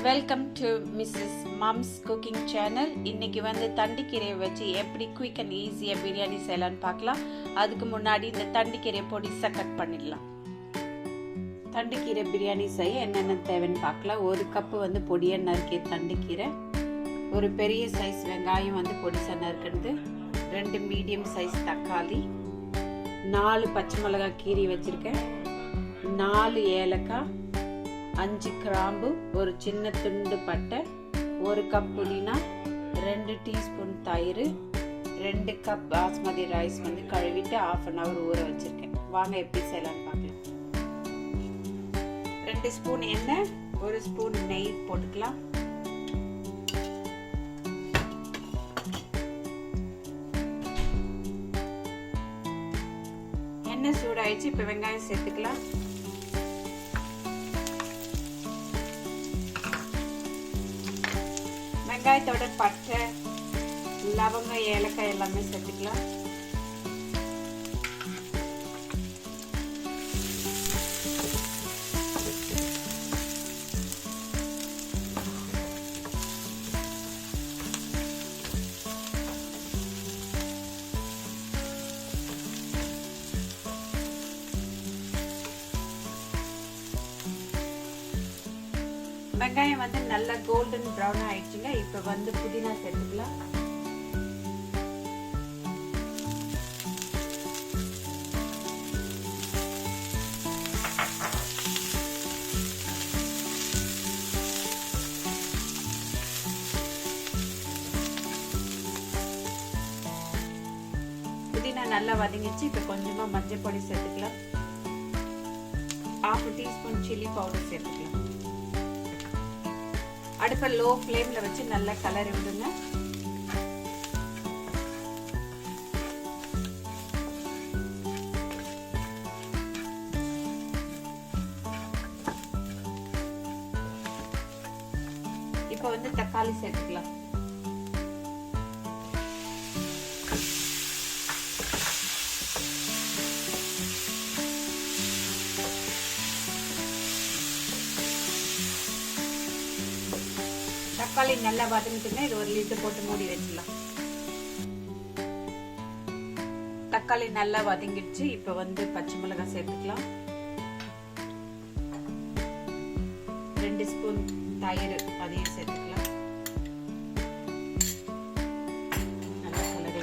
Welcome to Mrs mom's cooking channel. இன்னைக்கு தண்டிக்கீரையை வச்சு எப்படி குயிக் அண்ட் ஈஸியாக பிரியாணி செய்யலான்னு பார்க்கலாம். அதுக்கு முன்னாடி இந்த தண்டிக்கீரையை பொடிசாக கட் பண்ணிடலாம். தண்டிக்கீரை பிரியாணி செய்ய என்னென்ன தேவைன்னு பார்க்கலாம். ஒரு கப்பு பொடியாக நறுக்கிய தண்டிக்கீரை, ஒரு பெரிய சைஸ் வெங்காயம் பொடிசாக நறுக்கிறது, 2 மீடியம் சைஸ் தக்காளி, 4 பச்சை மிளகாய் கீரி வச்சுருக்கேன், 4 ஏலக்காய், 5 கிராம்பு, ஒரு சின்ன துண்டு பட்டை, 1 கப் புதினா, 2 டீஸ்பூன் தயிர், 2 கப் பாஸ்மதி ரைஸ் கழுவிட்டு 1/2 hour ஊற வச்சிருக்கேன். வாங்க எப்படி செய்யலாம்னு பார்க்கலாம். 2 ஸ்பூன் எண்ணெய், 1 ஸ்பூன் நெய் போட்டுக்கலாம். எண்ணெய் சூடாயிடுச்சு. இப்போ வெங்காயம் சேர்த்துக்கலாம். வெங்காயத்தோட பட்டை, லவங்கம், ஏலக்காய் எல்லாமே சேர்த்துக்கலாம். வெங்காயம் நல்லா கோல்டன் ப்ரௌன் ஆயிடுச்சுங்க. இப்ப புதினா சேர்த்துக்கலாம். புதினா நல்லா வதங்கிச்சு. இப்ப கொஞ்சமா மஞ்சள் பொடி சேர்த்துக்கலாம். 1/2 டீஸ்பூன் சில்லி பவுடர் சேர்த்துக்கலாம். அடுப்பை லோ ஃப்ளேம்ல வச்சு நல்லா கலரி விடுங்க. இப்போ தக்காளி சேர்த்துக்கலாம். தக்காளி நல்லா வதங்கிட்டுங்க. இது ஒரு லிட் போட்டு மூடி வச்சிடலாம். தக்காளி நல்லா வதங்கிடுச்சு. இப்ப பச்சை மிளகாய் சேர்த்துக்கலாம். 2 ஸ்பூன் தயிர் அதையும் சேர்த்துக்கலாம். நல்லா கலரி.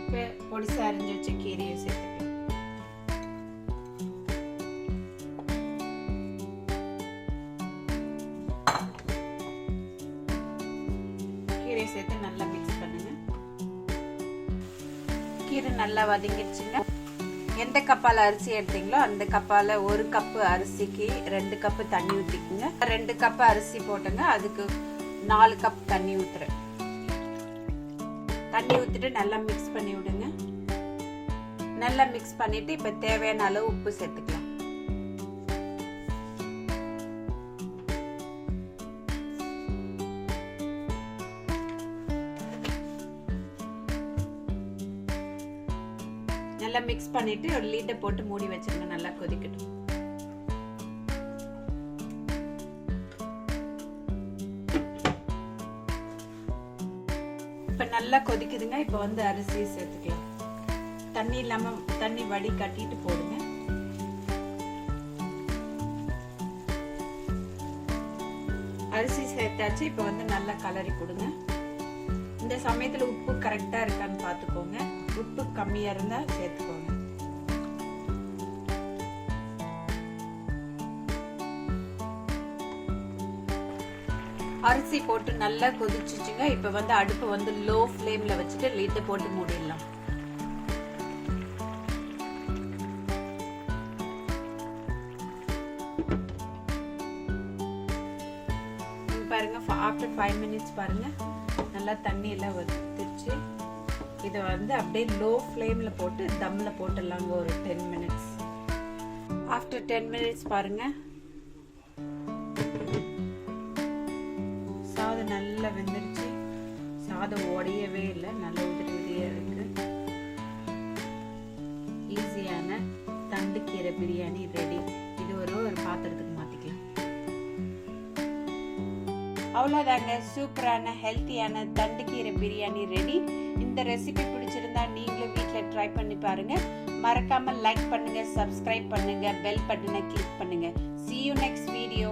இப்ப பொடிசா அரிஞ்சு வச்ச கீரையை சேர்த்துக்கலாம். சேர்த்து நல்லா மிக்ஸ் பண்ணுங்க. கீரை நல்லா வதங்கிடுச்சுங்க. எந்த கப்பால அரிசி எடுத்தீங்களோ அந்த கப்பால 1 கப் அரிசிக்கு 2 கப் தண்ணி ஊத்திக்குங்க. 2 கப் அரிசி போட்டுங்க. அதுக்கு 4 கப் தண்ணி ஊத்துறேன். தண்ணி ஊத்திட்டு நல்லா மிக்ஸ் பண்ணி விடுங்க. நல்லா மிக்ஸ் பண்ணிட்டு இப்ப தேவையான அளவு உப்பு சேர்த்துக்கலாம். நல்லா மிக்ஸ் பண்ணிட்டு ஒரு லிட்டை போட்டு மூடி வச்சிருங்க. நல்லா கொதிக்கட்டும். இப்ப நல்லா கொதிக்குதுங்க. இப்ப அரிசி சேர்த்துக்கலாம். தண்ணி இல்லாம தண்ணி வடி கட்டிட்டு போடுங்க. அரிசி சேர்த்தாச்சு. இப்ப நல்லா கலரி கொடுங்க. இந்த சமயத்துல உப்பு கரெக்டா இருக்கான்னு பாத்துக்கோங்க. உப்பு கம்மியா இருந்தா சேர்த்துக்கோங்க. அரிசி போட்டு நல்லா கொதிச்சுச்சுங்க. இப்ப அடுப்பு லோ ஃப்ளேம்ல வச்சுட்டு லிட் போட்டு மூடிடலாம். பாருங்க, ஆஃப்டர் 5 மினிட்ஸ் பாருங்க நல்லா தண்ணி எல்லாம் வத்திருச்சு. இதை அப்படியே லோ ஃப்ளேம்ல போட்டு தம்ல போட்டுடலாங்க ஒரு 10 மினிட்ஸ். ஆஃப்டர் 10 மினிட்ஸ் பாருங்க சாதம் நல்லா வெந்துருச்சு. சாதம் உடையவே இல்லை, நல்ல உதிரி உதிரியா இருக்கு. ஈஸியான அவ்வளோதாங்க, சூப்பரான ஹெல்த்தியான தண்டுக்கீரை பிரியாணி ரெடி. இந்த ரெசிபி பிடிச்சிருந்தா நீங்களும் வீட்டில் ட்ரை பண்ணி பாருங்க. மறக்காம லைக் பண்ணுங்க, சப்ஸ்கிரைப் பண்ணுங்க, பெல் பட்டனை கிளிக் பண்ணுங்க. See you next video.